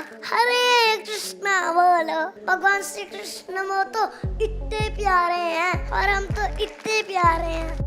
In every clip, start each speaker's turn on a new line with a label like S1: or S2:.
S1: हरे कृष्णा बोलो। भगवान श्री कृष्ण वो तो इतने प्यारे हैं और हम तो इतने प्यारे हैं।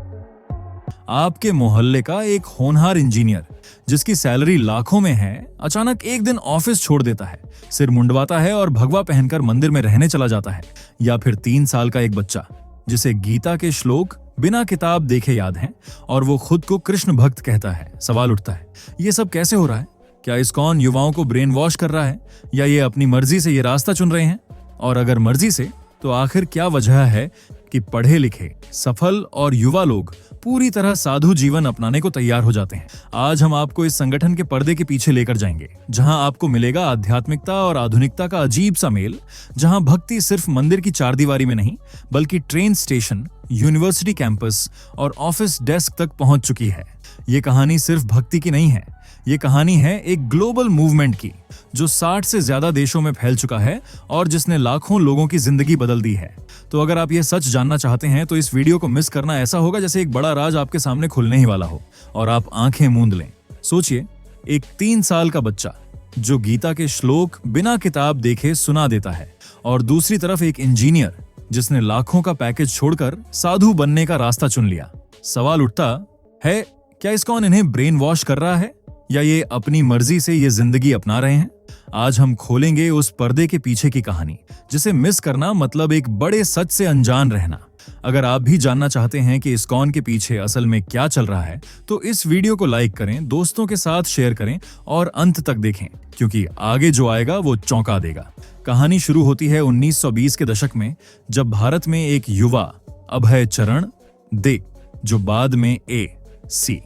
S2: आपके मोहल्ले का एक होनहार इंजीनियर जिसकी सैलरी लाखों में है, अचानक एक दिन ऑफिस छोड़ देता है, सिर मुंडवाता है और भगवा पहनकर मंदिर में रहने चला जाता है। या फिर 3 साल का एक बच्चा जिसे गीता के श्लोक बिना किताब देखे याद हैं और वो खुद को कृष्ण भक्त कहता है। सवाल उठता है, ये सब कैसे हो रहा है? क्या इस्कॉन युवाओं को ब्रेन वॉश कर रहा है या ये अपनी मर्जी से ये रास्ता चुन रहे हैं? और अगर मर्जी से, तो आखिर क्या वजह है कि पढ़े लिखे, सफल और युवा लोग पूरी तरह साधु जीवन अपनाने को तैयार हो जाते हैं? आज हम आपको इस संगठन के पर्दे के पीछे लेकर जाएंगे, जहां आपको मिलेगा आध्यात्मिकता और आधुनिकता का अजीब सा मेल, जहां भक्ति सिर्फ मंदिर की चारदीवारी में नहीं, बल्कि ट्रेन स्टेशन, यूनिवर्सिटी कैंपस और ऑफिस डेस्क तक पहुंच चुकी है। ये कहानी सिर्फ भक्ति की नहीं है, ये कहानी है एक ग्लोबल मूवमेंट की, जो 60 से ज्यादा देशों में फैल चुका है और जिसने लाखों लोगों की जिंदगी बदल दी है। तो अगर आप ये सच जानना चाहते हैं तो इस वीडियो को मिस करना ऐसा होगा जैसे एक बड़ा राज आपके सामने खुलने ही वाला हो और आप आंखें मूंद लें। सोचिए, एक 3 साल का बच्चा जो गीता के श्लोक बिना किताब देखे सुना देता है, और दूसरी तरफ एक इंजीनियर जिसने लाखों का पैकेज छोड़कर साधु बनने का रास्ता चुन लिया। सवाल उठता है, क्या इस्कॉन इन्हें ब्रेन वॉश कर रहा है या ये अपनी मर्जी से ये जिंदगी अपना रहे हैं? आज हम खोलेंगे उस पर्दे के पीछे की कहानी, जिसे मिस करना मतलब एक बड़े सच से अनजान रहना। अगर आप भी जानना चाहते हैं कि इस्कॉन के पीछे असल में क्या चल रहा है, तो इस वीडियो को लाइक करें, दोस्तों के साथ शेयर करें और अंत तक देखें, क्योंकि आगे जो आएगा वो चौंका देगा। कहानी शुरू होती है 1920 के दशक में, जब भारत में एक युवा अभय चरण दे, जो बाद में A.C.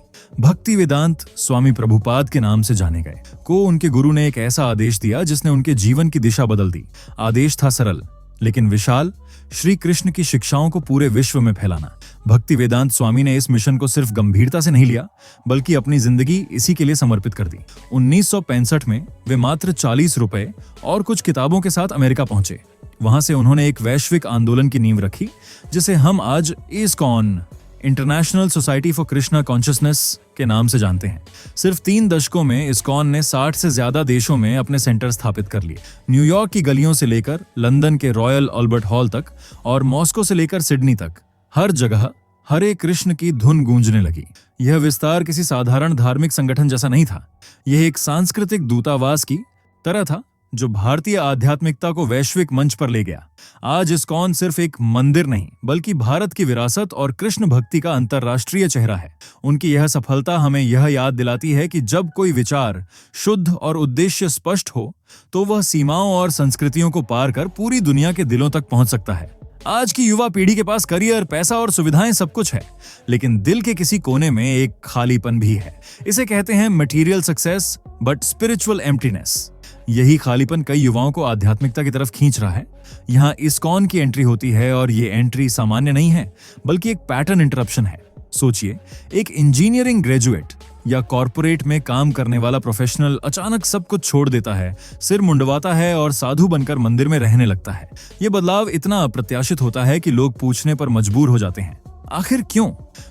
S2: भक्ति वेदांत स्वामी प्रभुपाद के नाम से जाने गए, को उनके गुरु ने एक ऐसा आदेश दिया जिसने उनके जीवन की दिशा बदल दी। आदेश था सरल लेकिन विशाल, श्री कृष्ण की शिक्षाओं को पूरे विश्व में फैलाना। भक्ति वेदांत स्वामी ने इस मिशन को सिर्फ गंभीरता से नहीं लिया, बल्कि अपनी जिंदगी इसी के लिए समर्पित कर दी। 1965 में वे मात्र 40 रुपए और कुछ किताबों के साथ अमेरिका पहुंचे। वहां से उन्होंने एक वैश्विक आंदोलन की नींव रखी, जिसे हम आज ISKCON, international society for Krishna consciousness के नाम से जानते हैं। सिर्फ 3 दशकों में इस्कॉन ने 60 से ज्यादा देशों में अपने सेंटर स्थापित कर लिए। न्यूयॉर्क की गलियों से लेकर लंदन के रॉयल अल्बर्ट हॉल तक और मॉस्को से लेकर सिडनी तक, हर जगह हरे कृष्ण की धुन गूंजने लगी। यह विस्तार किसी साधारण धार्मिक संगठन जैसा नहीं था, यह एक सांस्कृतिक दूतावास की तरह था जो भारतीय आध्यात्मिकता को वैश्विक मंच पर ले गया। आज इस्कॉन सिर्फ एक मंदिर नहीं, बल्कि भारत की विरासत और कृष्ण भक्ति का अंतर्राष्ट्रीय चेहरा है। उनकी यह सफलता हमें यह याद दिलाती है कि जब कोई विचार शुद्ध और उद्देश्य स्पष्ट हो, तो वह सीमाओं और संस्कृतियों को पार कर पूरी दुनिया के दिलों तक पहुंच सकता है। आज की युवा पीढ़ी के पास करियर, पैसा और सुविधाएं सब कुछ है, लेकिन दिल के किसी कोने में एक खालीपन भी है। इसे कहते हैं material success but spiritual emptiness. यही खालीपन कई युवाओं को आध्यात्मिकता की तरफ खींच रहा है। यहाँ इस्कॉन की एंट्री होती है और ये एंट्री सामान्य नहीं है, बल्कि एक पैटर्न इंटरप्शन है। सोचिए, एक इंजीनियरिंग ग्रेजुएट या कॉर्पोरेट में काम करने वाला प्रोफेशनल अचानक सब कुछ छोड़ देता है, सिर मुंडवाता है और साधु बनकर मंदिर में रहने लगता है। ये बदलाव इतना अप्रत्याशित होता है कि लोग पूछने पर मजबूर हो जाते हैं, आखिर क्यों?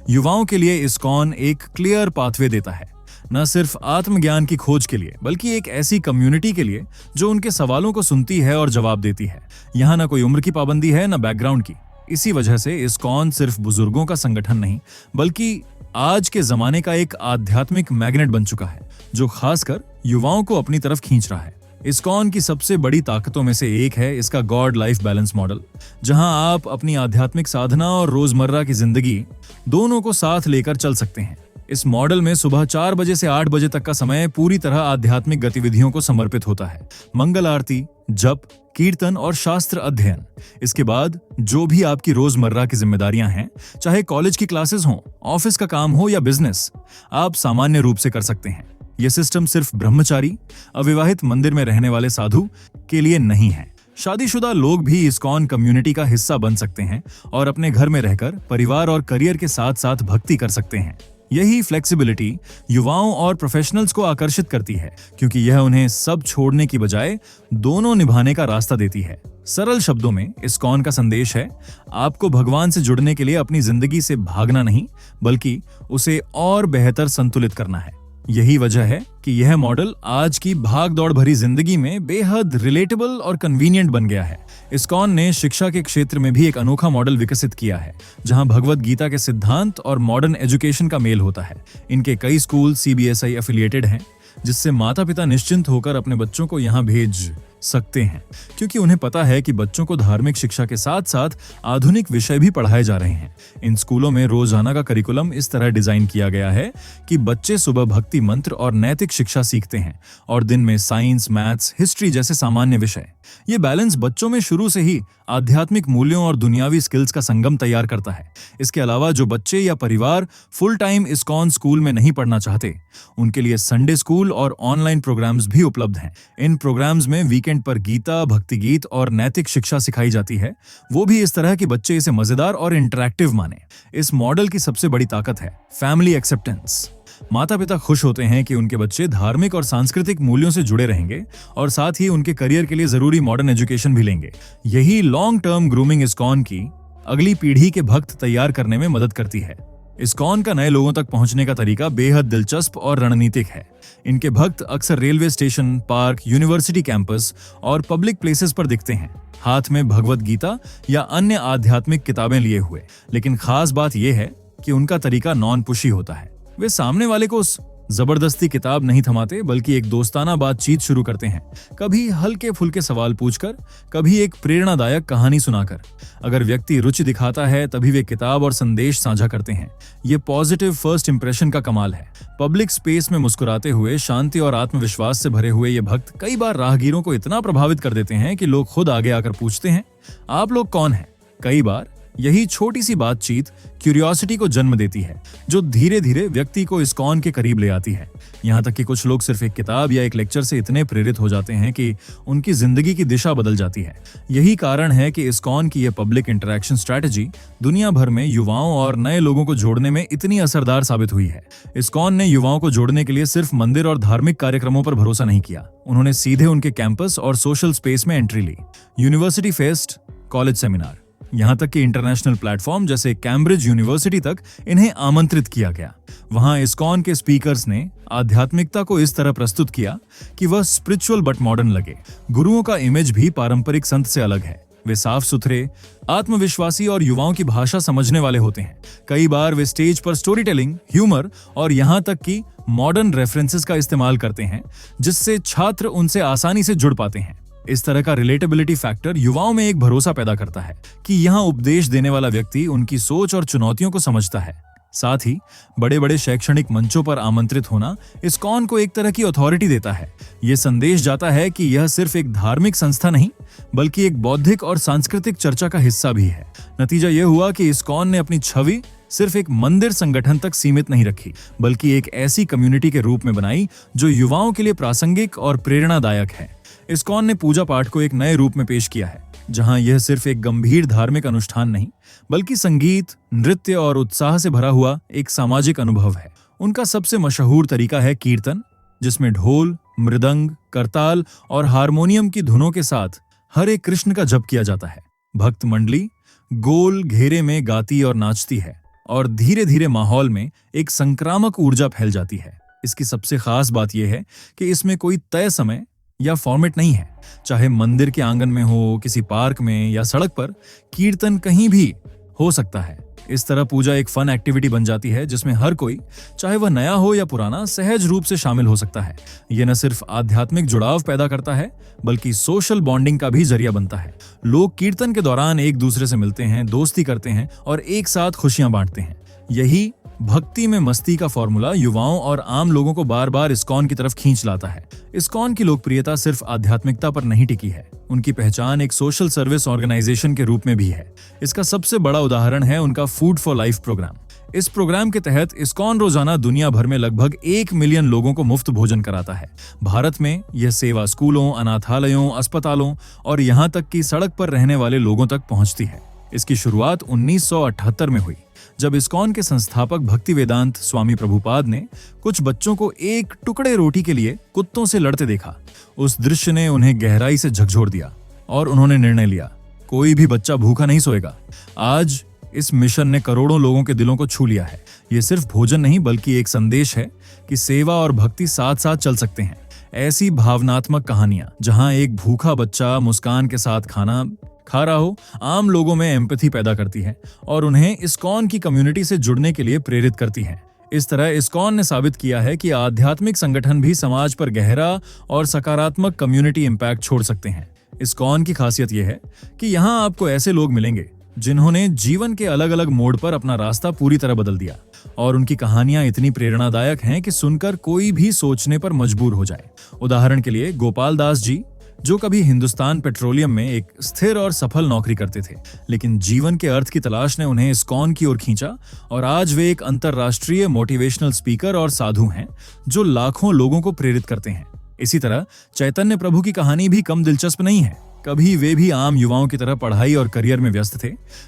S2: युवाओं के लिए इस्कॉन एक क्लियर पाथवे देता है, न सिर्फ आत्मज्ञान की खोज के लिए, बल्कि एक ऐसी कम्युनिटी के लिए जो उनके सवालों को सुनती है और जवाब देती है। यहाँ न कोई उम्र की पाबंदी है, न बैकग्राउंड की। इसी वजह से इस्कॉन सिर्फ बुजुर्गों का संगठन नहीं, बल्कि आज के जमाने का एक आध्यात्मिक मैग्नेट बन चुका है, जो खासकर युवाओं को अपनी तरफ खींच रहा है। इस्कॉन की सबसे बड़ी ताकतों में से एक है इसका गॉड लाइफ बैलेंस मॉडल, जहां आप अपनी आध्यात्मिक साधना और रोजमर्रा की जिंदगी दोनों को साथ लेकर चल सकते हैं। इस मॉडल में सुबह 4 बजे से 8 बजे तक का समय पूरी तरह आध्यात्मिक गतिविधियों को समर्पित होता है। मंगल आरती, जप, कीर्तन और शास्त्र अध्ययन। इसके बाद जो भी आपकी रोजमर्रा की जिम्मेदारियां हैं, चाहे कॉलेज की क्लासेस हों, ऑफिस का काम हो या बिजनेस, आप सामान्य रूप से कर सकते हैं। यह सिस्टम सिर्फ ब्रह्मचारी, अविवाहित मंदिर में रहने वाले साधु के लिए नहीं है। शादीशुदा लोग भी इस्कॉन कम्युनिटी का हिस्सा बन सकते हैं और अपने घर में रहकर परिवार और करियर के साथ साथ भक्ति कर सकते हैं। यही फ्लेक्सिबिलिटी युवाओं और प्रोफेशनल्स को आकर्षित करती है, क्योंकि यह उन्हें सब छोड़ने की बजाय दोनों निभाने का रास्ता देती है। सरल शब्दों में इस्कॉन का संदेश है, आपको भगवान से जुड़ने के लिए अपनी जिंदगी से भागना नहीं, बल्कि उसे और बेहतर संतुलित करना है। यही वजह है कि यह मॉडल आज की भाग-दौड़ भरी जिंदगी में बेहद रिलेटेबल और कन्वीनियंट बन गया है। इस्कॉन ने शिक्षा के क्षेत्र में भी एक अनोखा मॉडल विकसित किया है, जहां भगवद गीता के सिद्धांत और मॉडर्न एजुकेशन का मेल होता है। इनके कई स्कूल CBSI एफिलिएटेड हैं, जिससे माता-पिता निश्चिंत होकर अपने बच्चों को यहां भेज सकते हैं, क्योंकि उन्हें पता है कि बच्चों को धार्मिक शिक्षा के साथ साथ आधुनिक विषय भी पढ़ाए जा रहे हैं। इन स्कूलों में रोजाना का करिकुलम इस तरह डिजाइन किया गया है कि बच्चे सुबह भक्ति मंत्र और नैतिक शिक्षा सीखते हैं और दिन में साइंस, मैथ्स, हिस्ट्री जैसे सामान्य विषय। ये बैलेंस बच्चों में शुरू से ही आध्यात्मिक मूल्यों और दुनियावी स्किल्स का संगम तैयार करता है। इसके अलावा जो बच्चे या परिवार फुल टाइम इस्कॉन स्कूल में नहीं पढ़ना चाहते, उनके लिए संडे स्कूल और ऑनलाइन प्रोग्राम्स भी उपलब्ध हैं। इन प्रोग्राम्स में वीकेंड पर गीता, भक्ति गीत और नैतिक शिक्षा सिखाई जाती है, वो भी इस तरह कि बच्चे इसे मजेदार और इंटरैक्टिव माने। इस मॉडल की सबसे बड़ी ताकत है फैमिली एक्सेप्टेंस। माता पिता खुश होते हैं कि उनके बच्चे धार्मिक और सांस्कृतिक मूल्यों से जुड़े रहेंगे और साथ ही उनके करियर के लिए जरूरी मॉडर्न एजुकेशन भी लेंगे। यही लॉन्ग टर्म ग्रूमिंग इस्कॉन की अगली पीढ़ी के भक्त तैयार करने में मदद करती है। इस्कॉन का नए लोगों तक पहुंचने का तरीका बेहद दिलचस्प और रणनीतिक है। इनके भक्त अक्सर railway station, park, university campus और पब्लिक प्लेसेस पर दिखते हैं, हाथ में भगवद गीता या अन्य आध्यात्मिक किताबें लिए हुए। लेकिन खास बात यह है कि उनका तरीका नॉन पुशी होता है। वे सामने वाले को जबरदस्ती किताब नहीं थमाते, बल्कि एक दोस्ताना बातचीत शुरू करते हैं, कभी हल्के फुल्के सवाल पूछकर, कभी एक प्रेरणादायक कहानी सुनाकर। अगर व्यक्ति रुचि दिखाता है तभी वे किताब और संदेश साझा करते हैं। ये पॉजिटिव फर्स्ट इंप्रेशन का कमाल है। पब्लिक स्पेस में मुस्कुराते हुए, शांति और आत्मविश्वास से भरे हुए ये भक्त कई बार राहगीरों को इतना प्रभावित कर देते हैं कि लोग खुद आगे आकर पूछते हैं, आप लोग कौन हैं? कई बार यही छोटी सी बातचीत क्यूरियोसिटी को जन्म देती है, जो धीरे धीरे व्यक्ति को इस्कॉन के करीब ले आती है। यहाँ तक कि कुछ लोग सिर्फ एक किताब या एक लेक्चर से इतने प्रेरित हो जाते हैं कि उनकी जिंदगी की दिशा बदल जाती है। यही कारण है कि इस्कॉन की यह पब्लिक इंटरैक्शन स्ट्रैटेजी दुनिया भर में युवाओं और नए लोगों को जोड़ने में इतनी असरदार साबित हुई है। इस्कॉन ने युवाओं को जोड़ने के लिए सिर्फ मंदिर और धार्मिक कार्यक्रमों पर भरोसा नहीं किया, उन्होंने सीधे उनके कैंपस और सोशल स्पेस में एंट्री ली। यूनिवर्सिटी फेस्ट, कॉलेज सेमिनार, यहाँ तक कि इंटरनेशनल प्लेटफॉर्म जैसे कैम्ब्रिज यूनिवर्सिटी तक इन्हें आमंत्रित किया गया। वहां इस्कॉन के स्पीकर्स ने आध्यात्मिकता को इस तरह प्रस्तुत किया कि वह स्पिरिचुअल बट मॉडर्न लगे। गुरुओं का इमेज भी पारंपरिक संत से अलग है। वे साफ सुथरे, आत्मविश्वासी और युवाओं की भाषा समझने वाले होते हैं। कई बार वे स्टेज पर स्टोरी टेलिंग, ह्यूमर और यहाँ तक कि मॉडर्न रेफरेंसेस का इस्तेमाल करते हैं, जिससे छात्र उनसे आसानी से जुड़ पाते हैं। इस तरह का रिलेटेबिलिटी फैक्टर युवाओं में एक भरोसा पैदा करता है कि यहाँ उपदेश देने वाला व्यक्ति उनकी सोच और चुनौतियों को समझता है। साथ ही बड़े बड़े शैक्षणिक मंचों पर आमंत्रित होना इस्कॉन को एक तरह की अथॉरिटी देता है। ये संदेश जाता है कि यह सिर्फ एक धार्मिक संस्था नहीं, बल्कि एक बौद्धिक और सांस्कृतिक चर्चा का हिस्सा भी है। नतीजा यह हुआ कि इस्कॉन ने अपनी छवि सिर्फ एक मंदिर संगठन तक सीमित नहीं रखी, बल्कि एक ऐसी कम्युनिटी के रूप में बनाई जो युवाओं के लिए प्रासंगिक और प्रेरणादायक है। इस्कॉन ने पूजा पाठ को एक नए रूप में पेश किया है, जहां यह सिर्फ एक गंभीर धार्मिक अनुष्ठान नहीं, बल्कि संगीत, नृत्य और उत्साह से भरा हुआ एक सामाजिक अनुभव है। उनका सबसे मशहूर तरीका है कीर्तन, जिसमें ढोल, मृदंग, करताल और हारमोनियम की धुनों के साथ हरे कृष्ण का जप किया जाता है। भक्त मंडली गोल घेरे में गाती और नाचती है और धीरे धीरे माहौल में एक संक्रामक ऊर्जा फैल जाती है। इसकी सबसे खास बात यह है कि इसमें कोई तय समय या फॉर्मेट नहीं है। चाहे मंदिर के आंगन में हो, किसी पार्क में या सड़क पर, कीर्तन कहीं भी हो सकता है। इस तरह पूजा एक फन एक्टिविटी बन जाती है, जिसमें हर कोई, चाहे वह नया हो या पुराना, सहज रूप से शामिल हो सकता है। यह न सिर्फ आध्यात्मिक जुड़ाव पैदा करता है, बल्कि सोशल बॉन्डिंग का भी जरिया बनता है। लोग कीर्तन के दौरान एक दूसरे से मिलते हैं, दोस्ती करते हैं और एक साथ खुशियां बांटते हैं। यही भक्ति में मस्ती का फॉर्मूला युवाओं और आम लोगों को बार बार इस्कॉन की तरफ खींच लाता है। इस्कॉन की लोकप्रियता सिर्फ आध्यात्मिकता पर नहीं टिकी है, उनकी पहचान एक सोशल सर्विस ऑर्गेनाइजेशन के रूप में भी है। इसका सबसे बड़ा उदाहरण है उनका फूड फॉर लाइफ प्रोग्राम। इस प्रोग्राम के तहत इस्कॉन रोजाना दुनिया भर में लगभग 1 मिलियन लोगों को मुफ्त भोजन कराता है। भारत में यह सेवा स्कूलों, अनाथालयों, अस्पतालों और यहाँ तक कि सड़क पर रहने वाले लोगों तक पहुंचती है। इसकी शुरुआत 1978 में हुई, जब इस्कॉन के संस्थापक भक्तिवेदांत स्वामी प्रभुपाद ने कुछ बच्चों को एक टुकड़े रोटी के लिए कुत्तों से लड़ते देखा। उस दृश्य ने उन्हें गहराई से झकझोर दिया और उन्होंने निर्णय लिया, कोई भी बच्चा भूखा नहीं सोएगा। आज इस मिशन ने करोड़ों लोगों के दिलों को छू लिया है। ये सिर्फ भोजन नहीं बल्कि एक संदेश है कि सेवा और भक्ति साथ साथ चल सकते हैं। ऐसी भावनात्मक कहानियां जहां एक भूखा बच्चा मुस्कान के साथ खाना खा रहा हो, आम लोगों में एम्पैथी पैदा करती है और उन्हें इस्कॉन की कम्युनिटी से जुड़ने के लिए प्रेरित करती है। इस तरह इस्कॉन ने साबित किया है कि आध्यात्मिक संगठन भी समाज पर गहरा और सकारात्मक कम्युनिटी इम्पैक्ट छोड़ सकते हैं। इस्कॉन की खासियत यह है कि यहाँ आपको ऐसे लोग मिलेंगे जिन्होंने जीवन के अलग अलग मोड़ पर अपना रास्ता पूरी तरह बदल दिया और उनकी कहानियां इतनी प्रेरणादायक हैं कि सुनकर कोई भी सोचने पर मजबूर हो जाए। उदाहरण के लिए गोपाल दास जी, जो कभी हिंदुस्तान पेट्रोलियम में एक स्थिर और सफल नौकरी करते थे, लेकिन जीवन के अर्थ की तलाश ने उन्हें इस्कॉन की ओर खींचा और आज वे एक अंतर्राष्ट्रीय मोटिवेशनल स्पीकर और साधु हैं जो लाखों लोगों को प्रेरित करते हैं। इसी तरह चैतन्य प्रभु की कहानी भी कम दिलचस्प नहीं है। कभी वे भी आम युवाओं की तरह पढ़ाई और करियर में व्यस्त थे,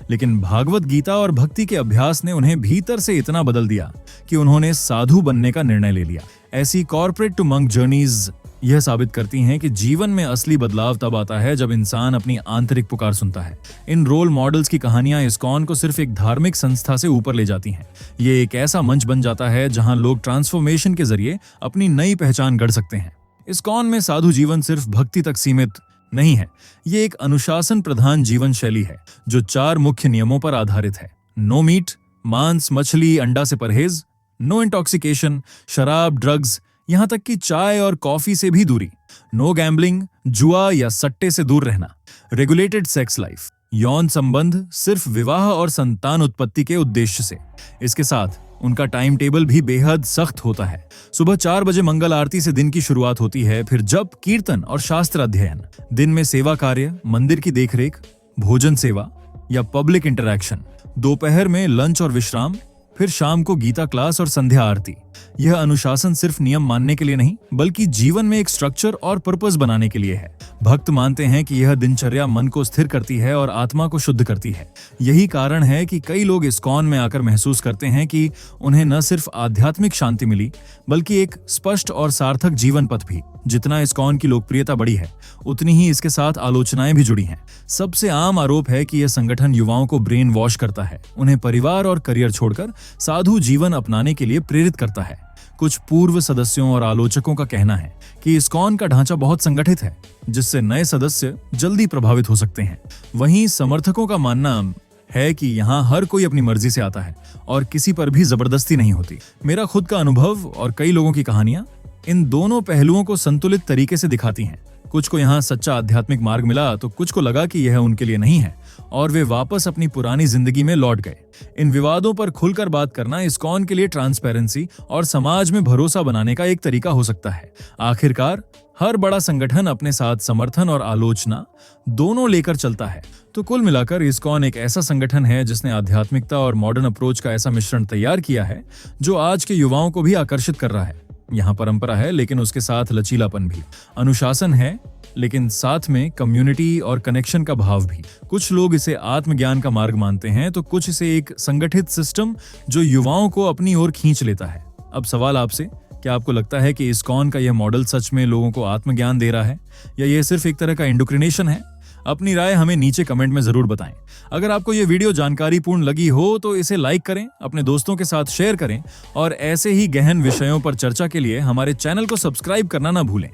S2: लेकिन भागवत गीता और भक्ति के अभ्यास ने उन्हें भीतर से इतना बदल दिया कि उन्होंने साधु बनने का निर्णय ले लिया। ऐसी कॉर्पोरेट टू मंक जर्नीज यह साबित करती हैं कि जीवन में असली बदलाव तब आता है जब इंसान अपनी आंतरिक पुकार सुनता है। इन रोल मॉडल्स की कहानियां इस्कॉन को सिर्फ एक धार्मिक संस्था से ऊपर ले जाती हैं। ये एक ऐसा मंच बन जाता है जहां लोग ट्रांसफॉर्मेशन के जरिए अपनी नई पहचान गढ़ सकते हैं। इस्कॉन में साधु जीवन सिर्फ भक्ति तक सीमित नहीं है, ये एक अनुशासन प्रधान जीवन शैली है जो 4 मुख्य नियमों पर आधारित है। नो मीट, मांस, मछली, अंडा से परहेज, नो इंटॉक्सिकेशन, शराब, ड्रग्स, यहाँ तक कि चाय और कॉफी से भी दूरी, नो गैम्बलिंग, जुआ या सट्टे से दूर रहना, रेगुलेटेड सेक्स लाइफ, यौन संबंध सिर्फ विवाह और संतान उत्पत्ति के उद्देश्य से। इसके साथ उनका टाइम टेबल भी बेहद सख्त होता है। सुबह 4 बजे मंगल आरती से दिन की शुरुआत होती है, फिर जप, कीर्तन और शास्त्र अध्ययन। दिन में सेवा कार्य, मंदिर की देखरेख, भोजन सेवा या पब्लिक इंटरैक्शन। दोपहर में लंच और विश्राम, फिर शाम को गीता क्लास और संध्या आरती। यह अनुशासन सिर्फ नियम मानने के लिए नहीं बल्कि जीवन में एक स्ट्रक्चर और पर्पस बनाने के लिए है। भक्त मानते हैं कि यह दिनचर्या मन को स्थिर करती है और आत्मा को शुद्ध करती है। यही कारण है कि कई लोग इस्कॉन में आकर महसूस करते हैं कि उन्हें न सिर्फ आध्यात्मिक शांति मिली बल्कि एक स्पष्ट और सार्थक जीवन पथ भी। जितना इस्कॉन की लोकप्रियता बढ़ी है उतनी ही इसके साथ आलोचनाएं भी जुड़ी हैं। सबसे आम आरोप है कि यह संगठन युवाओं को ब्रेन वॉश करता है, उन्हें परिवार और करियर छोड़कर साधु जीवन अपनाने के लिए प्रेरित करता है। कुछ पूर्व सदस्यों और आलोचकों का कहना है कि इस्कॉन का ढांचा बहुत संगठित है, जिससे नए सदस्य जल्दी प्रभावित हो सकते हैं। वहीं समर्थकों का मानना है कि यहाँ हर कोई अपनी मर्जी से आता है और किसी पर भी जबरदस्ती नहीं होती। मेरा खुद का अनुभव और कई लोगों की कहानियां इन दोनों पहलुओं को संतुलित तरीके से दिखाती हैं। कुछ को यहाँ सच्चा आध्यात्मिक मार्ग मिला तो कुछ को लगा कि यह उनके लिए नहीं है और वे वापस अपनी पुरानी जिंदगी में लौट गए। इन विवादों पर खुलकर बात करना इस्कॉन के लिए ट्रांसपेरेंसी और समाज में भरोसा बनाने का एक तरीका हो सकता है। आखिरकार हर बड़ा संगठन अपने साथ समर्थन और आलोचना दोनों लेकर चलता है। तो कुल मिलाकर इस्कॉन एक ऐसा संगठन है जिसने आध्यात्मिकता और मॉडर्न अप्रोच का ऐसा मिश्रण तैयार किया है जो आज के युवाओं को भी आकर्षित कर रहा है। यहाँ परंपरा है लेकिन उसके साथ लचीलापन भी, अनुशासन है लेकिन साथ में कम्युनिटी और कनेक्शन का भाव भी। कुछ लोग इसे आत्मज्ञान का मार्ग मानते हैं तो कुछ इसे एक संगठित सिस्टम जो युवाओं को अपनी ओर खींच लेता है। अब सवाल आपसे, क्या आपको लगता है कि इस्कॉन का यह मॉडल सच में लोगों को आत्मज्ञान दे रहा है या यह सिर्फ एक तरह का इंडोक्रिनेशन है? अपनी राय हमें नीचे कमेंट में जरूर बताएं। अगर आपको यह वीडियो जानकारीपूर्ण लगी हो तो इसे लाइक करें, अपने दोस्तों के साथ शेयर करें और ऐसे ही गहन विषयों पर चर्चा के लिए हमारे चैनल को सब्सक्राइब करना ना भूलें।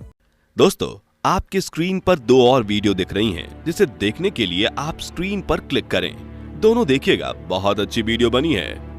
S3: दोस्तों, आपकी स्क्रीन पर 2 और वीडियो दिख रही हैं, जिसे देखने के लिए आप स्क्रीन पर क्लिक करें। दोनों देखिएगा, बहुत अच्छी वीडियो बनी है।